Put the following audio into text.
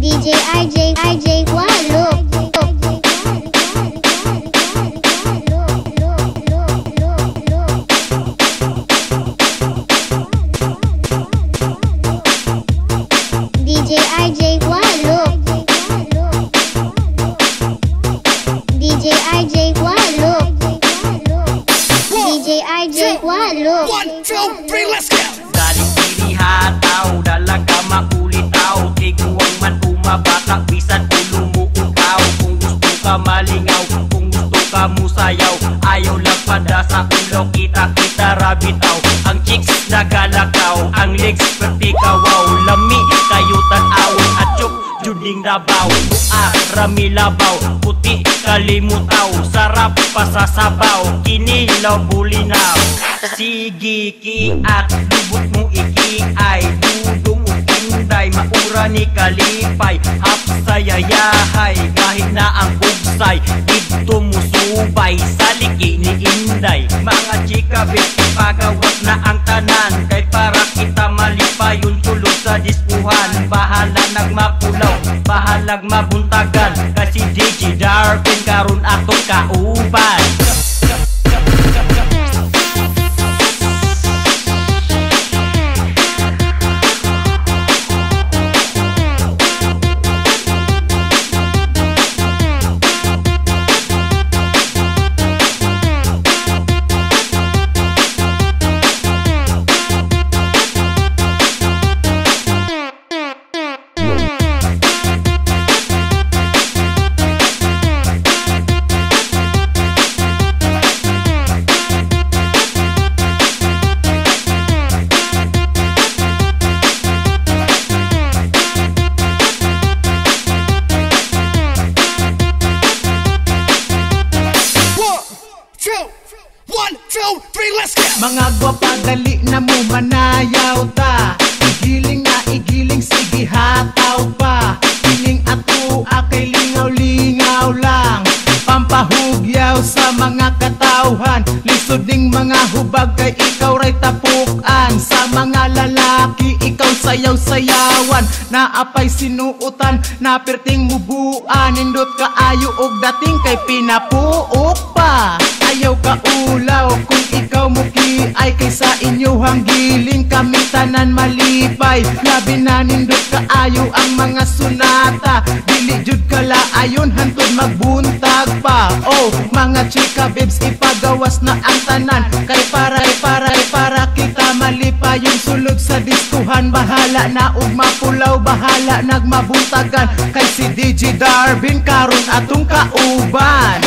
DJ RJ Wallo. DJ RJ Wallo. DJ RJ Wallo. DJ RJ Wallo. 1, 2, 3, let's go! Galing pinihataw, dalaga maulitaw. Tiguang man umabaka, bisan ulo mo ukaw. Kung gusto ka malingaw, kung gusto ka musayaw, ayaw lang pada sa ulo, kita rabitaw. Ang chicks nagalakaw, ang legs pertikawaw. Lami kayo tanawin at chuk juding rabaw. Rami labaw, puti kalimutaw. Sarap pasasabaw, kinilaw bulinaw. Sige kiat, lubot mo ikiay. Dudong ukinday, maura ni kalipay. Hap sayayahay, kahit na ang bugsay. Dito musubay, sa liki ni Inday. Mga chika bitch, pagawat na ang tanan. Kay para kita malipay, yung tulog sa diskuhan. Bahala nagmapulaw, bahalag mabuntagan. Kasi DJ Darvin karon atong kauban. Mga gwapa dali na mo manayaw ta. Igiling na igiling, sige hataw pa. Piling ato akay lingaw-lingaw lang. Pampahugyaw sa mga katawhan. Lisod ning mga hubag kay ikaw ray tapukan. Sa mga lalaki ikaw sayaw-sayawan. Naapay sinuutan, napirting mubuan. Nindot kaayo og dating kay pinapuok pa. Ayaw ka ulaw kung ikaw muki ay kaysa inyohang giling kami tanan malipay. Labi na nindot kaayo ang mga sunata. Dili jud kala ayon hantod magbuntag pa. Oh mga chika babes, ipagawas na ang tanan. Kay para kita malipay yung sulod sa diskuhan. Bahala na ug mapulaw, bahala nagmabuntagan. Kay si DJ Darvin karon atong kauban.